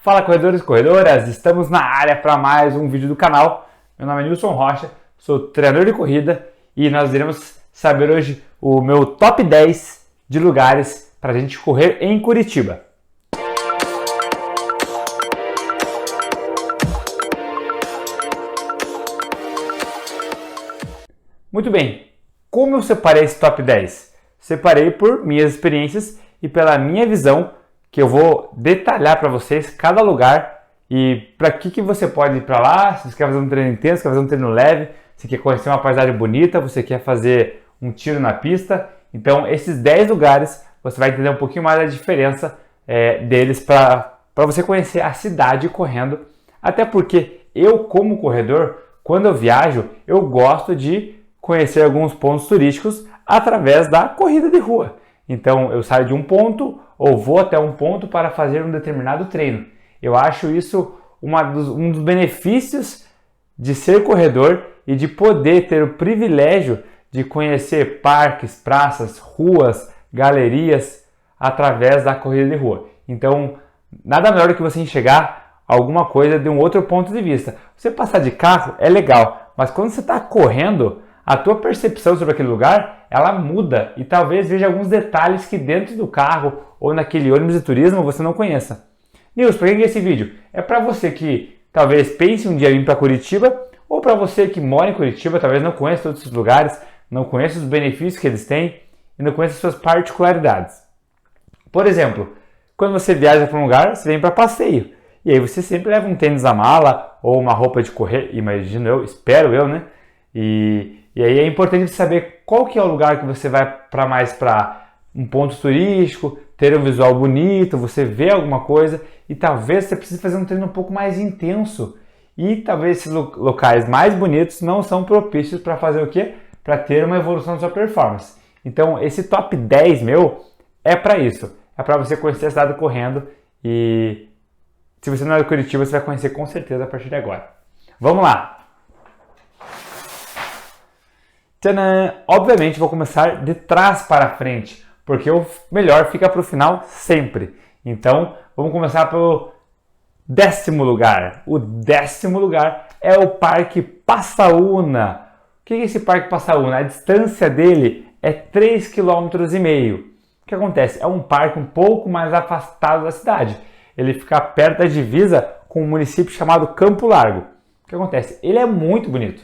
Fala corredores e corredoras, estamos na área para mais um vídeo do canal. Meu nome é Nilson Rocha, sou treinador de corrida e nós iremos saber hoje o meu top 10 de lugares para a gente correr em Curitiba. Muito bem, como eu separei esse top 10? Separei por minhas experiências e pela minha visão, que eu vou detalhar para vocês cada lugar e para que você pode ir para lá, se você quer fazer um treino intenso, quer fazer um treino leve, se quer conhecer uma paisagem bonita, você quer fazer um tiro na pista. Então esses 10 lugares você vai entender um pouquinho mais da diferença deles para você conhecer a cidade correndo. Até porque eu, como corredor, quando eu viajo, eu gosto de conhecer alguns pontos turísticos através da corrida de rua. Então eu saio de um ponto ou vou até um ponto para fazer um determinado treino. Eu acho isso um dos benefícios de ser corredor e de poder ter o privilégio de conhecer parques, praças, ruas, galerias através da corrida de rua. Então, nada melhor do que você enxergar alguma coisa de um outro ponto de vista. Você passar de carro é legal, mas quando você está correndo, a tua percepção sobre aquele lugar, ela muda e talvez veja alguns detalhes que dentro do carro ou naquele ônibus de turismo você não conheça. Nilson, para que é esse vídeo? É para você que talvez pense um dia em ir para Curitiba ou para você que mora em Curitiba, talvez não conheça todos esses lugares, não conheça os benefícios que eles têm e não conheça as suas particularidades. Por exemplo, quando você viaja para um lugar, você vem para passeio e aí você sempre leva um tênis à mala ou uma roupa de correr, imagino eu, espero eu, né? E aí é importante saber qual que é o lugar que você vai para um ponto turístico, ter um visual bonito, você vê alguma coisa e talvez você precise fazer um treino um pouco mais intenso. E talvez esses locais mais bonitos não são propícios para fazer o quê? Para ter uma evolução da sua performance. Então esse top 10 meu é para isso. É para você conhecer a cidade correndo e se você não é de Curitiba, você vai conhecer com certeza a partir de agora. Vamos lá! Tcharam! Obviamente vou começar de trás para frente, porque o melhor fica para o final sempre. Então vamos começar pelo 10º lugar. O 10º lugar é o Parque Passaúna. O que é esse Parque Passaúna? A distância dele é 3,5 km. O que acontece? É um parque um pouco mais afastado da cidade. Ele fica perto da divisa com um município chamado Campo Largo. O que acontece? Ele é muito bonito.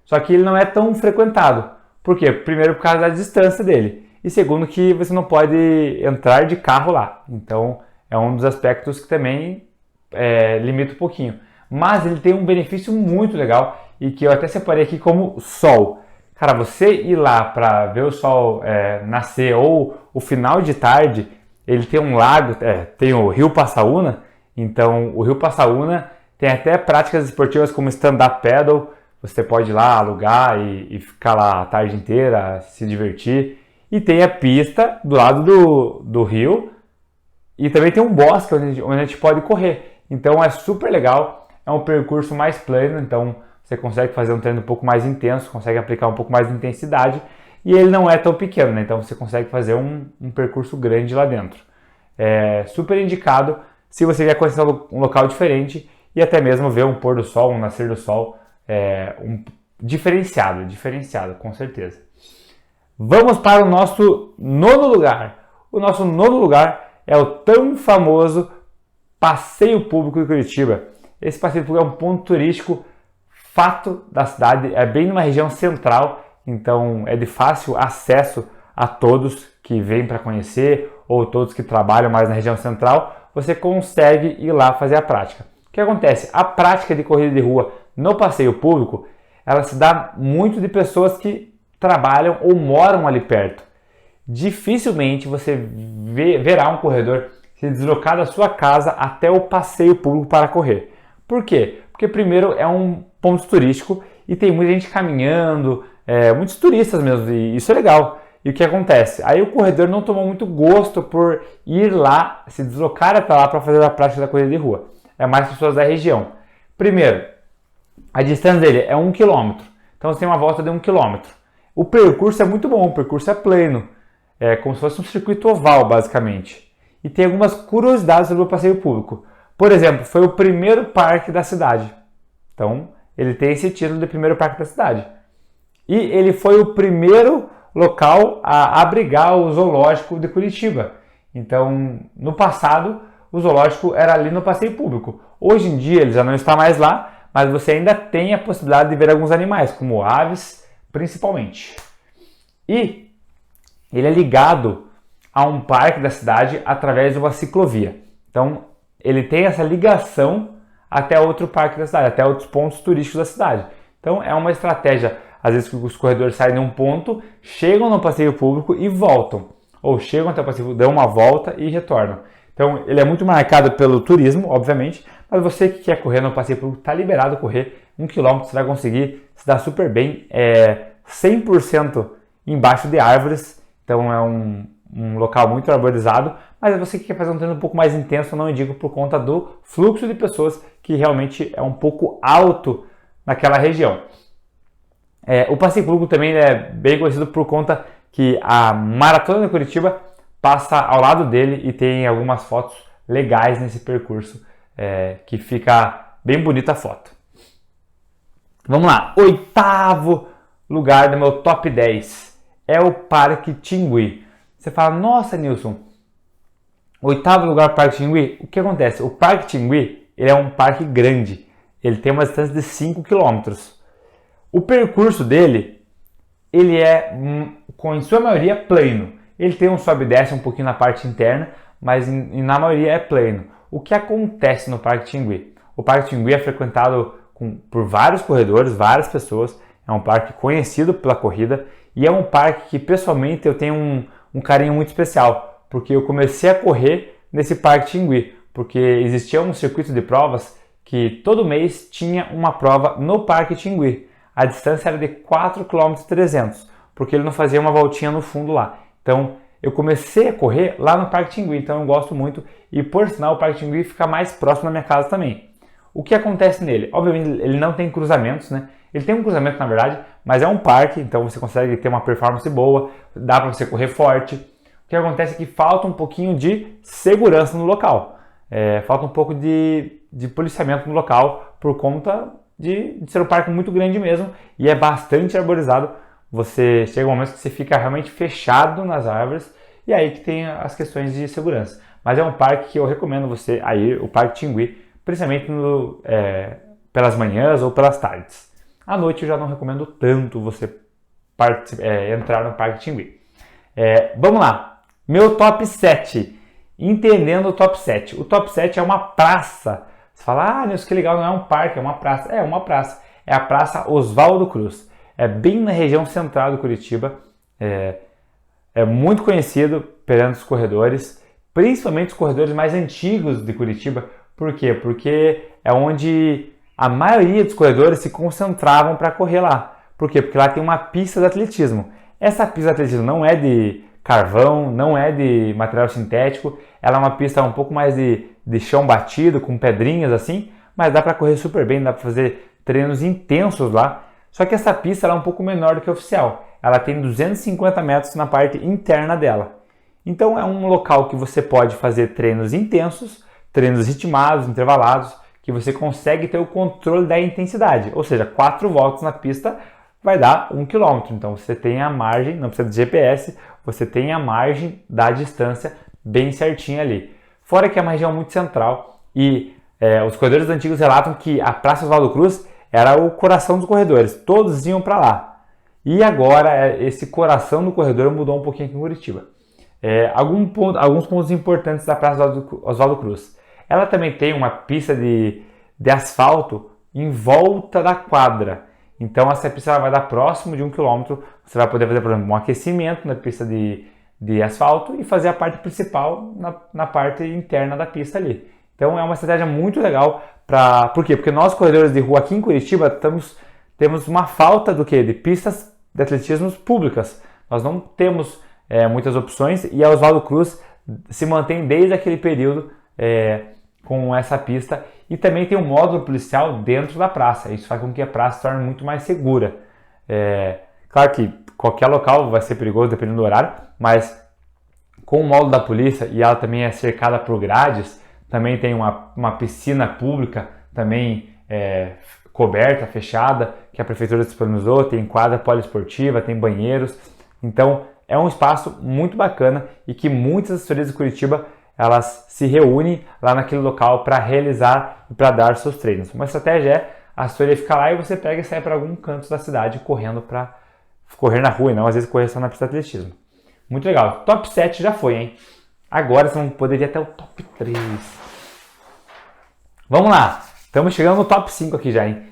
Só que ele não é tão frequentado. Por quê? Primeiro, por causa da distância dele. E segundo, que você não pode entrar de carro lá. Então, é um dos aspectos que também limita um pouquinho. Mas ele tem um benefício muito legal e que eu até separei aqui como sol. Cara, você ir lá para ver o sol nascer ou o final de tarde, ele tem um lago, tem o Rio Passaúna. Então, o Rio Passaúna tem até práticas esportivas como stand-up paddle. Você pode ir lá alugar e ficar lá a tarde inteira, se divertir. E tem a pista do lado do rio e também tem um bosque onde a gente pode correr. Então é super legal, é um percurso mais plano, então você consegue fazer um treino um pouco mais intenso, consegue aplicar um pouco mais de intensidade e ele não é tão pequeno, né? Então você consegue fazer um percurso grande lá dentro. É super indicado se você quer conhecer um local diferente e até mesmo ver um pôr do sol, um nascer do sol. Diferenciado, com certeza. Vamos para o nosso 9º lugar. O nosso 9º lugar é o tão famoso Passeio Público de Curitiba. Esse passeio público é um ponto turístico fato da cidade, é bem numa região central, então é de fácil acesso a todos que vêm para conhecer ou todos que trabalham mais na região central. Você consegue ir lá fazer a prática. O que acontece? A prática de corrida de rua no passeio público, ela se dá muito de pessoas que trabalham ou moram ali perto. Dificilmente você verá um corredor se deslocar da sua casa até o passeio público para correr. Por quê? Porque primeiro é um ponto turístico e tem muita gente caminhando, muitos turistas mesmo, e isso é legal. E o que acontece? Aí o corredor não tomou muito gosto por ir lá, se deslocar até lá para fazer a prática da corrida de rua. É mais pessoas da região. Primeiro, a distância dele é 1 km, então você tem uma volta de 1 km. O percurso é muito bom, o percurso é plano, é como se fosse um circuito oval basicamente. E tem algumas curiosidades sobre o passeio público. Por exemplo, foi o primeiro parque da cidade. Então, ele tem esse título de primeiro parque da cidade. E ele foi o primeiro local a abrigar o zoológico de Curitiba. Então, no passado, o zoológico era ali no passeio público. Hoje em dia, ele já não está mais lá, mas você ainda tem a possibilidade de ver alguns animais, como aves, principalmente. E ele é ligado a um parque da cidade através de uma ciclovia. Então, ele tem essa ligação até outro parque da cidade, até outros pontos turísticos da cidade. Então, é uma estratégia, às vezes, que os corredores saem de um ponto, chegam no passeio público e voltam. Ou chegam até o passeio público, dão uma volta e retornam. Então, ele é muito marcado pelo turismo, obviamente, mas você que quer correr no passeio público, está liberado a correr 1 km, você vai conseguir se dar super bem, 100% embaixo de árvores, então é um local muito arborizado, mas você que quer fazer um treino um pouco mais intenso, não indico por conta do fluxo de pessoas, que realmente é um pouco alto naquela região. O passeio público também é bem conhecido por conta que a Maratona de Curitiba passa ao lado dele e tem algumas fotos legais nesse percurso, que fica bem bonita a foto. Vamos lá, 8º lugar do meu top 10 é o Parque Tingui. Você fala, nossa Nilson, 8º lugar do Parque Tingui? O que acontece? O Parque Tingui ele é um parque grande, ele tem uma distância de 5 km. O percurso dele, ele é, em sua maioria, plano. Ele tem um sobe e desce um pouquinho na parte interna, mas na maioria é plano. O que acontece no Parque Tingui? O Parque Tingui é frequentado por vários corredores, várias pessoas. É um parque conhecido pela corrida e é um parque que, pessoalmente, eu tenho um carinho muito especial, porque eu comecei a correr nesse Parque Tingui, porque existia um circuito de provas que todo mês tinha uma prova no Parque Tingui. A distância era de 4,3 km, porque ele não fazia uma voltinha no fundo lá. Então, eu comecei a correr lá no Parque Tingui, então eu gosto muito. E, por sinal, o Parque Tingui fica mais próximo da minha casa também. O que acontece nele? Obviamente, ele não tem cruzamentos, né? Ele tem um cruzamento, na verdade, mas é um parque, então você consegue ter uma performance boa, dá para você correr forte. O que acontece é que falta um pouquinho de segurança no local. Falta um pouco de policiamento no local, por conta de ser um parque muito grande mesmo, e é bastante arborizado. Você chega um momento que você fica realmente fechado nas árvores, e aí que tem as questões de segurança. Mas é um parque que eu recomendo você a ir, o Parque Tingui, principalmente pelas manhãs ou pelas tardes. À noite eu já não recomendo tanto você entrar no Parque Tingui. Vamos lá, meu top 7, entendendo o top 7. O top 7 é uma praça. Você fala, Nilson, que legal, não é um parque, é uma praça. É uma praça, é a Praça Oswaldo Cruz. É bem na região central do Curitiba, é muito conhecido perante os corredores, principalmente os corredores mais antigos de Curitiba. Por quê? Porque é onde a maioria dos corredores se concentravam para correr lá. Por quê? Porque lá tem uma pista de atletismo. Essa pista de atletismo não é de carvão, não é de material sintético, ela é uma pista um pouco mais de chão batido, com pedrinhas assim, mas dá para correr super bem, dá para fazer treinos intensos lá. Só que essa pista ela é um pouco menor do que a oficial. Ela tem 250 metros na parte interna dela. Então é um local que você pode fazer treinos intensos, treinos ritmados, intervalados, que você consegue ter o controle da intensidade. Ou seja, 4 voltas na pista vai dar 1 km. Então você tem a margem, não precisa de GPS, você tem a margem da distância bem certinha ali. Fora que é uma região muito central e os corredores antigos relatam que a Praça Oswaldo Cruz era o coração dos corredores, todos iam para lá. E agora esse coração do corredor mudou um pouquinho aqui em Curitiba. Alguns pontos importantes da Praça Oswaldo Cruz. Ela também tem uma pista de asfalto em volta da quadra. Então essa pista ela vai dar próximo de 1 km. Você vai poder fazer, por exemplo, um aquecimento na pista de asfalto e fazer a parte principal na parte interna da pista ali. Então é uma estratégia muito legal. Por quê? Porque nós, corredores de rua aqui em Curitiba, temos uma falta de pistas de atletismo públicas. Nós não temos muitas opções e a Oswaldo Cruz se mantém desde aquele período com essa pista. E também tem um módulo policial dentro da praça. Isso faz com que a praça se torne muito mais segura. Claro que qualquer local vai ser perigoso dependendo do horário, mas com o módulo da polícia e ela também é cercada por grades, também tem uma piscina pública, também coberta, fechada, que a prefeitura disponibilizou, tem quadra poliesportiva, tem banheiros. Então é um espaço muito bacana e que muitas assessorias de Curitiba elas se reúnem lá naquele local para realizar e para dar seus treinos. Uma estratégia é a assessoria ficar lá e você pega e sai para algum canto da cidade correndo para correr na rua e não às vezes correr só na pista de atletismo. Muito legal. Top 7 já foi, hein? Agora vocês vão poder ir até o top 3. Vamos lá. Estamos chegando no top 5 aqui já, hein?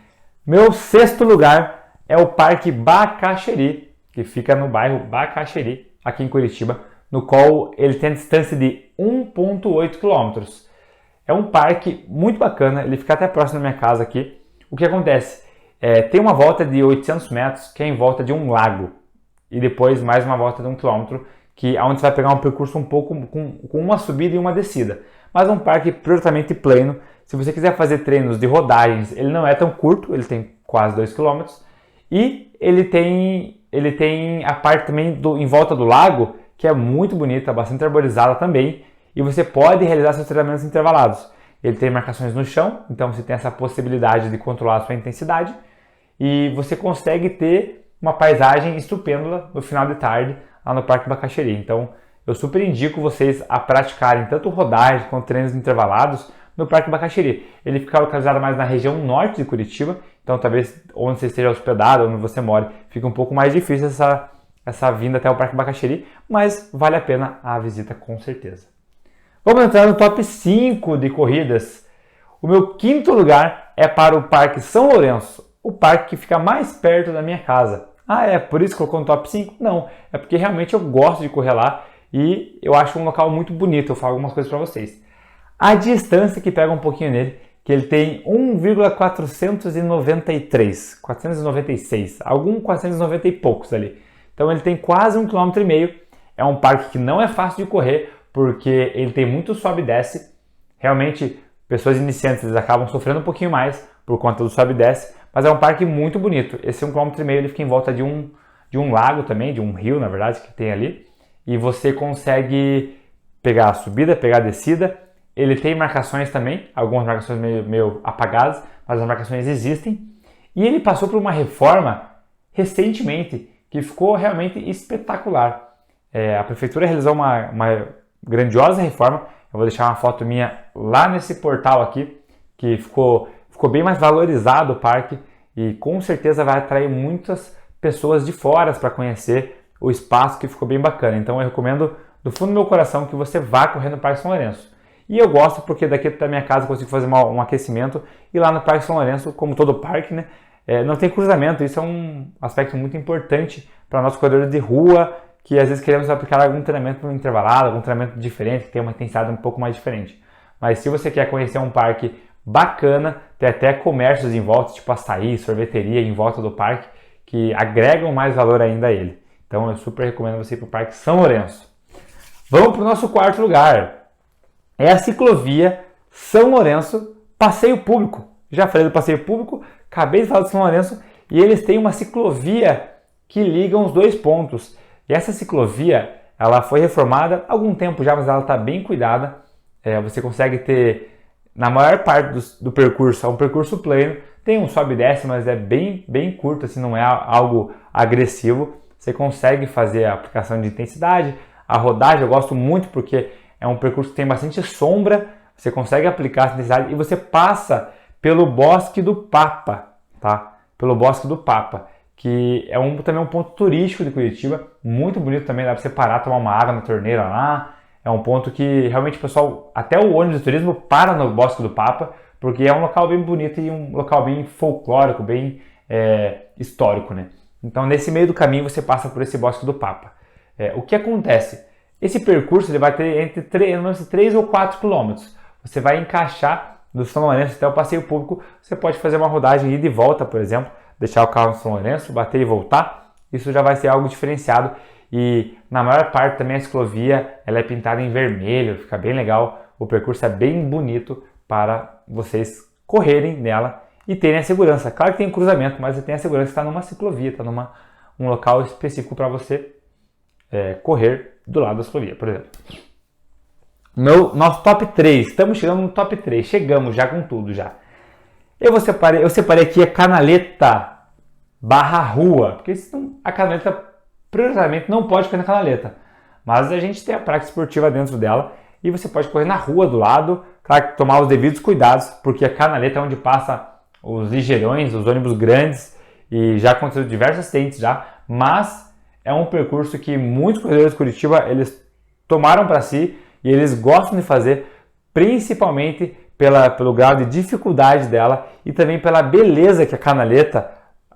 Meu 6º lugar é o Parque Bacaxeri, que fica no bairro Bacaxeri, aqui em Curitiba, no qual ele tem a distância de 1,8 km. É um parque muito bacana, ele fica até próximo da minha casa aqui. O que acontece? Tem uma volta de 800 metros, que é em volta de um lago, e depois mais uma volta de 1 km, que é onde você vai pegar um percurso um pouco com uma subida e uma descida. Mas é um parque prioritariamente plano. Se você quiser fazer treinos de rodagens, ele não é tão curto, ele tem quase 2 km. E ele tem a parte também em volta do lago, que é muito bonita, bastante arborizada também. E você pode realizar seus treinamentos intervalados. Ele tem marcações no chão, então você tem essa possibilidade de controlar a sua intensidade. E você consegue ter uma paisagem estupenda no final de tarde lá no Parque Bacaxeri. Então eu super indico vocês a praticarem tanto rodagens quanto treinos intervalados no Parque Bacaxeri. Ele fica localizado mais na região norte de Curitiba, então talvez onde você esteja hospedado, onde você mora, fica um pouco mais difícil essa vinda até o Parque Bacaxeri, mas vale a pena a visita com certeza. Vamos entrar no top 5 de corridas. O meu 5º lugar é para o Parque São Lourenço, o parque que fica mais perto da minha casa. Ah, é por isso que colocou no top 5? Não, é porque realmente eu gosto de correr lá e eu acho um local muito bonito, eu falo algumas coisas para vocês. A distância que pega um pouquinho nele, que ele tem 1,496, 490 e poucos ali. Então ele tem quase 1,5 km. É um parque que não é fácil de correr, porque ele tem muito sobe e desce. Realmente, pessoas iniciantes eles acabam sofrendo um pouquinho mais por conta do sobe e desce, mas é um parque muito bonito. Esse 1,5 km ele fica em volta de um lago também, de um rio, na verdade, que tem ali. E você consegue pegar a subida, pegar a descida. Ele tem marcações também, algumas marcações meio apagadas, mas as marcações existem. E ele passou por uma reforma recentemente, que ficou realmente espetacular. A prefeitura realizou uma grandiosa reforma. Eu vou deixar uma foto minha lá nesse portal aqui, que ficou bem mais valorizado o parque e com certeza vai atrair muitas pessoas de fora para conhecer o espaço, que ficou bem bacana. Então eu recomendo do fundo do meu coração que você vá correr no Parque São Lourenço. E eu gosto porque daqui da minha casa eu consigo fazer um aquecimento e lá no Parque São Lourenço, como todo parque, né, não tem cruzamento. Isso é um aspecto muito importante para nós corredores de rua, que às vezes queremos aplicar algum treinamento intervalado, algum treinamento diferente, que tem uma intensidade um pouco mais diferente. Mas se você quer conhecer um parque bacana, tem até comércios em volta, tipo açaí, sorveteria em volta do parque, que agregam mais valor ainda a ele. Então eu super recomendo você ir para o Parque São Lourenço. Vamos para o nosso 4º lugar. É a ciclovia São Lourenço Passeio Público. Já falei do passeio público, acabei de falar do São Lourenço, e eles têm uma ciclovia que liga os dois pontos. E essa ciclovia, ela foi reformada há algum tempo já, mas ela está bem cuidada. Você consegue ter, na maior parte do percurso, é um percurso plano, tem um sobe e desce, mas é bem curto, assim, não é algo agressivo. Você consegue fazer a aplicação de intensidade, a rodagem eu gosto muito porque é um percurso que tem bastante sombra, você consegue aplicar essa intensidade e você passa pelo Bosque do Papa, tá? Pelo Bosque do Papa, que é também um ponto turístico de Curitiba, muito bonito também, dá para você parar, tomar uma água na torneira lá. É um ponto que realmente o pessoal, até o ônibus de turismo, para no Bosque do Papa, porque é um local bem bonito e um local bem folclórico, bem histórico, né? Então nesse meio do caminho você passa por esse Bosque do Papa. O que acontece? Esse percurso ele vai ter entre 3 ou 4 quilômetros. Você vai encaixar do São Lourenço até o passeio público. Você pode fazer uma rodagem ida e volta, por exemplo, deixar o carro no São Lourenço, bater e voltar. Isso já vai ser algo diferenciado. E na maior parte também a ciclovia ela é pintada em vermelho, fica bem legal. O percurso é bem bonito para vocês correrem nela e terem a segurança. Claro que tem cruzamento, mas você tem a segurança que está numa ciclovia, está um local específico para você correr do lado da ciclovia, por exemplo. Nosso top 3. Estamos chegando no top 3. Chegamos já com tudo já. Eu separei aqui a canaleta barra rua. Porque a canaleta, prioritariamente, não pode correr na canaleta. Mas a gente tem a prática esportiva dentro dela. E você pode correr na rua do lado. Claro que tomar os devidos cuidados. Porque a canaleta é onde passa os ligeirões, os ônibus grandes. E já aconteceu diversos acidentes já. Mas é um percurso que muitos corredores de Curitiba, eles tomaram para si. E eles gostam de fazer, principalmente pelo grau de dificuldade dela e também pela beleza que a canaleta,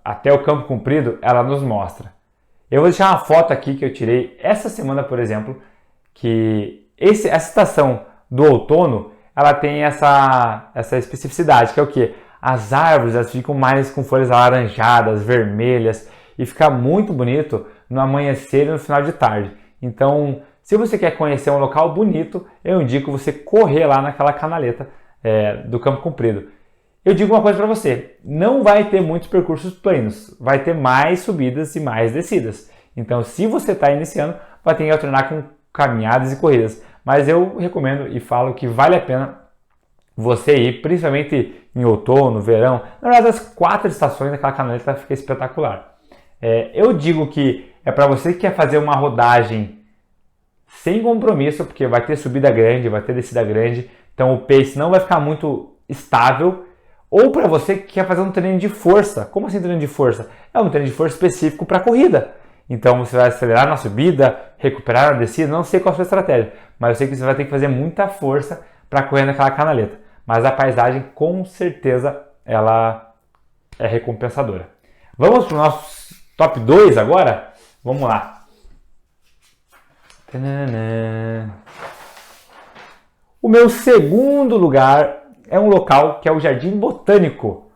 até o Campo Comprido, ela nos mostra. Eu vou deixar uma foto aqui que eu tirei essa semana, por exemplo, que essa estação do outono, ela tem essa especificidade, que é o quê? As árvores elas ficam mais com folhas alaranjadas, vermelhas, e fica muito bonito no amanhecer e no final de tarde. Então, se você quer conhecer um local bonito, eu indico você correr lá naquela canaleta do Campo Comprido. Eu digo uma coisa para você, não vai ter muitos percursos planos, vai ter mais subidas e mais descidas. Então, se você está iniciando, vai ter que alternar com caminhadas e corridas. Mas eu recomendo e falo que vale a pena você ir, principalmente em outono, verão. Na verdade, as 4 estações daquela canaleta fica espetacular. Eu digo que é para você que quer fazer uma rodagem sem compromisso, porque vai ter subida grande, vai ter descida grande, então o pace não vai ficar muito estável. Ou para você que quer fazer um treino de força. Como assim treino de força? É um treino de força específico para corrida. Então você vai acelerar na subida, recuperar na descida, não sei qual é a sua estratégia, mas eu sei que você vai ter que fazer muita força para correr naquela canaleta. Mas a paisagem, com certeza, ela é recompensadora. Vamos para o nosso top 2 agora? Vamos lá. O meu segundo lugar é um local que é o Jardim Botânico.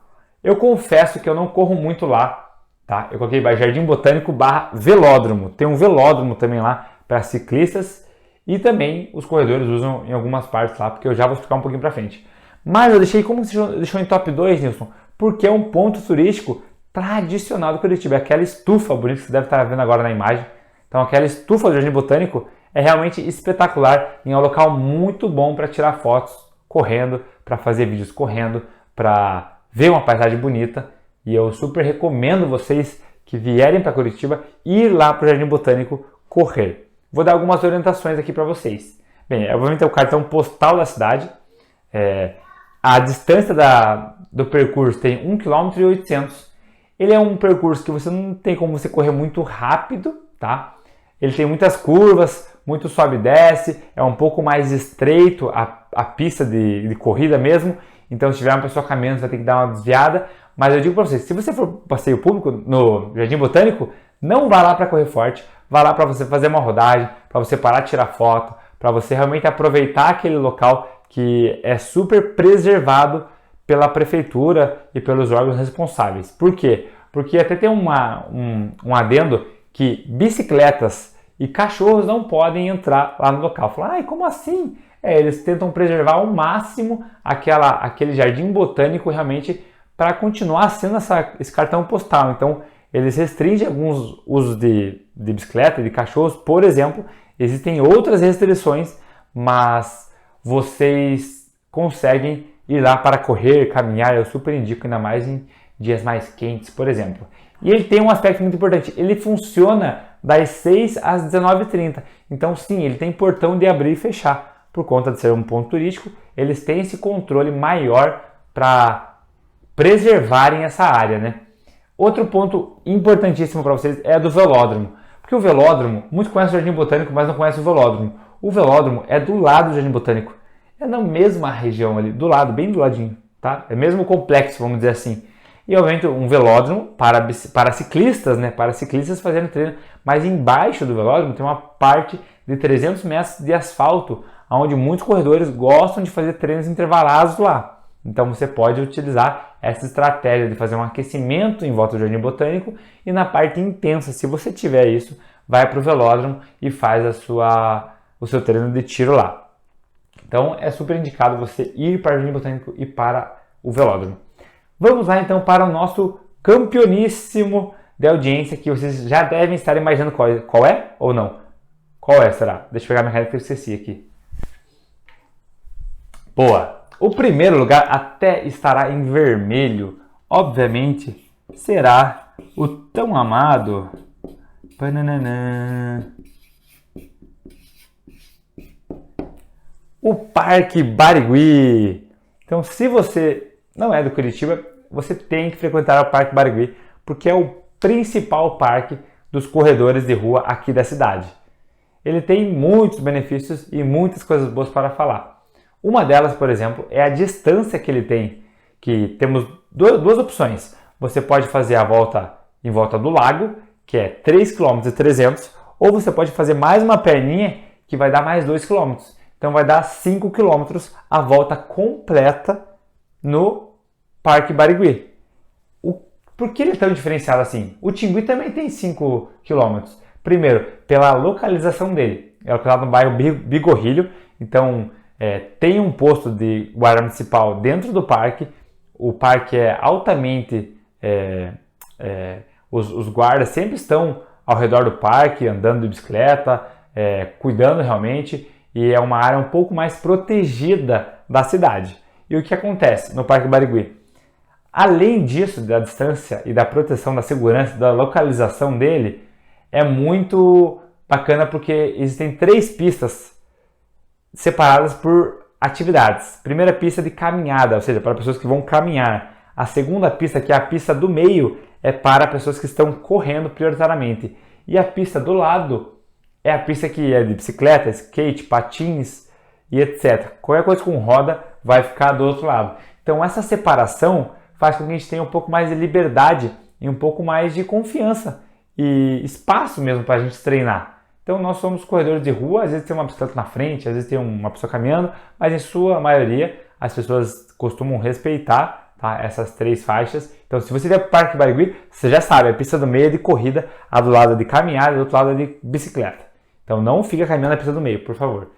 Eu confesso que eu não corro muito lá, tá? Eu coloquei Jardim Botânico / velódromo. Tem um velódromo também lá para ciclistas e também os corredores usam em algumas partes lá, porque eu já vou explicar um pouquinho para frente. Mas eu deixei, como você deixou em top 2, Nilson? Porque é um ponto turístico tradicional do Curitiba. É aquela estufa bonita que você deve estar vendo agora na imagem. Então aquela estufa do Jardim Botânico é realmente espetacular e é um local muito bom para tirar fotos correndo, para fazer vídeos correndo, para ver uma paisagem bonita. E eu super recomendo vocês que vierem para Curitiba ir lá para o Jardim Botânico correr. Vou dar algumas orientações aqui para vocês. Bem, obviamente é o cartão postal da cidade. A distância do percurso tem 1,8 km. Ele é um percurso que você não tem como você correr muito rápido, tá? Ele tem muitas curvas, muito sobe e desce, é um pouco mais estreito a pista de corrida mesmo. Então, se tiver uma pessoa caminhando, você vai ter que dar uma desviada. Mas eu digo para vocês, se você for passeio público no Jardim Botânico, não vá lá para correr forte, vá lá para você fazer uma rodagem, para você parar de tirar foto, para você realmente aproveitar aquele local que é super preservado pela prefeitura e pelos órgãos responsáveis. Por quê? Porque até tem um adendo que bicicletas e cachorros não podem entrar lá no local. Falar, como assim? Eles tentam preservar ao máximo aquele jardim botânico realmente para continuar sendo esse cartão postal. Então, eles restringem alguns usos de bicicleta e de cachorros, por exemplo. Existem outras restrições, mas vocês conseguem ir lá para correr, caminhar. Eu super indico, ainda mais em dias mais quentes, por exemplo. E ele tem um aspecto muito importante, ele funciona das 6 às 19h30. Então sim, ele tem portão de abrir e fechar. Por conta de ser um ponto turístico, eles têm esse controle maior para preservarem essa área, né? Outro ponto importantíssimo para vocês é do velódromo. Porque o velódromo, muitos conhecem o Jardim Botânico, mas não conhecem o velódromo. O velódromo é do lado do Jardim Botânico. É na mesma região ali, do lado, bem do ladinho, tá? É mesmo complexo, vamos dizer assim. E, obviamente, um velódromo para ciclistas, né? Para ciclistas fazendo treino. Mas embaixo do velódromo tem uma parte de 300 metros de asfalto, onde muitos corredores gostam de fazer treinos intervalados lá. Então, você pode utilizar essa estratégia de fazer um aquecimento em volta do Jardim Botânico e na parte intensa, se você tiver isso, vai para o velódromo e faz o seu treino de tiro lá. Então, é super indicado você ir para o Jardim Botânico e para o velódromo. Vamos lá então para o nosso campeoníssimo de audiência, que vocês já devem estar imaginando qual é ou não. Qual é, será? Deixa eu pegar minha caneta que eu esqueci aqui. Boa! O primeiro lugar até estará em vermelho, obviamente, será o tão amado o Parque Barigui. Então, se você não é do Curitiba, você tem que frequentar o Parque Barigui, porque é o principal parque dos corredores de rua aqui da cidade. Ele tem muitos benefícios e muitas coisas boas para falar. Uma delas, por exemplo, é a distância que ele tem, que temos duas opções. Você pode fazer a volta em volta do lago, que é 3,3 km, ou você pode fazer mais uma perninha, que vai dar mais 2 km. Então vai dar 5 km a volta completa no Parque Barigui. Por que ele é tão diferenciado assim? O Tingui também tem 5 km. Primeiro, pela localização dele. É localizado no bairro Bigorrilho, então tem um posto de guarda municipal dentro do parque. O parque é altamente... os guardas sempre estão ao redor do parque, andando de bicicleta, cuidando realmente, e é uma área um pouco mais protegida da cidade. E o que acontece no Parque Barigui? Além disso, da distância e da proteção da segurança, da localização dele, é muito bacana porque existem 3 pistas separadas por atividades. Primeira pista de caminhada, ou seja, para pessoas que vão caminhar. A segunda pista, que é a pista do meio, é para pessoas que estão correndo prioritariamente. E a pista do lado é a pista que é de bicicleta, skate, patins e etc. Qualquer coisa com roda vai ficar do outro lado. Então essa separação faz com que a gente tenha um pouco mais de liberdade e um pouco mais de confiança e espaço mesmo para a gente treinar. Então nós somos corredores de rua, às vezes tem uma bicicleta na frente, às vezes tem uma pessoa caminhando, mas em sua maioria as pessoas costumam respeitar, tá, essas 3 faixas. Então se você vier para o Parque Barigui, você já sabe, a pista do meio é de corrida, a do lado é de caminhada e do outro lado é de bicicleta. Então não fica caminhando na pista do meio, por favor.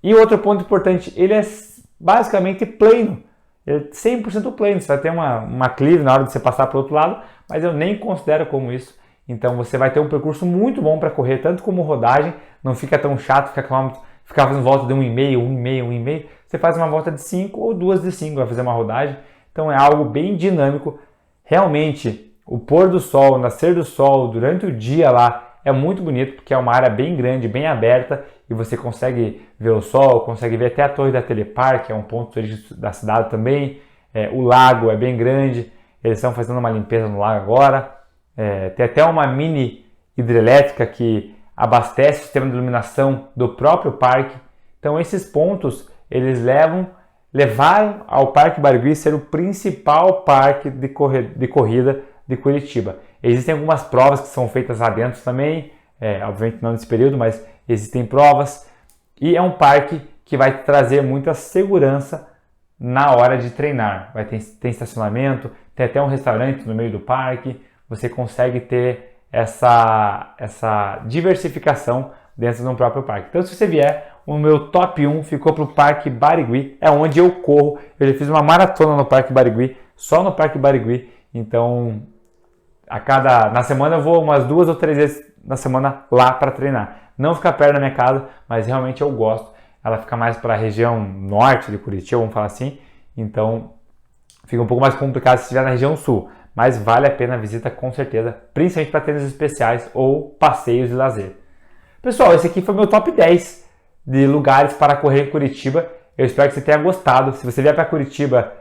E outro ponto importante, ele é basicamente plano. Ele é 100% plano, você vai ter uma clive na hora de você passar para o outro lado, mas eu nem considero como isso. Então você vai ter um percurso muito bom para correr, tanto como rodagem, não fica tão chato ficar fazendo volta de 1,5, 1,5, 1,5. Você faz uma volta de 5 ou 2 de 5, vai fazer uma rodagem. Então é algo bem dinâmico. Realmente, o pôr do sol, o nascer do sol durante o dia lá é muito bonito, porque é uma área bem grande, bem aberta, e você consegue ver o sol, consegue ver até a Torre da Telepar, que é um ponto turístico da cidade também. O lago é bem grande, eles estão fazendo uma limpeza no lago agora. Tem até uma mini hidrelétrica que abastece o sistema de iluminação do próprio parque. Então esses pontos eles levaram ao Parque Barigui ser o principal parque de corrida de Curitiba. Existem algumas provas que são feitas lá dentro também, obviamente não nesse período, mas existem provas. E é um parque que vai trazer muita segurança na hora de treinar. Tem estacionamento, tem até um restaurante no meio do parque. Você consegue ter essa diversificação dentro do próprio parque. Então, se você vier, o meu top 1 ficou para o Parque Barigui, é onde eu corro. Eu já fiz uma maratona no Parque Barigui, só no Parque Barigui. Então, na semana eu vou umas 2 ou 3 vezes na semana lá para treinar. Não fica perto da minha casa, mas realmente eu gosto. Ela fica mais para a região norte de Curitiba, vamos falar assim. Então, fica um pouco mais complicado se estiver na região sul. Mas vale a pena a visita com certeza, principalmente para treinos especiais ou passeios de lazer. Pessoal, esse aqui foi meu top 10 de lugares para correr em Curitiba. Eu espero que você tenha gostado. Se você vier para Curitiba,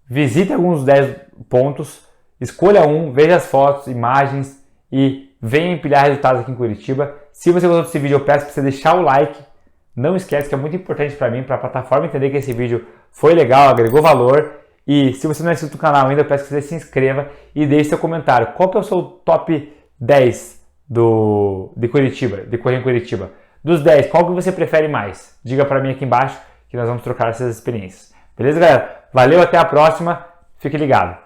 visite alguns 10 pontos, escolha um, veja as fotos, imagens e venha empilhar resultados aqui em Curitiba. Se você gostou desse vídeo, eu peço para você deixar o like. Não esquece que é muito importante para mim, para a plataforma entender que esse vídeo foi legal, agregou valor. E se você não é inscrito no canal ainda, eu peço que você se inscreva e deixe seu comentário. Qual que é o seu top 10 de Curitiba, de correr em Curitiba? Dos 10, qual que você prefere mais? Diga para mim aqui embaixo que nós vamos trocar essas experiências. Beleza, galera? Valeu, até a próxima. Fique ligado.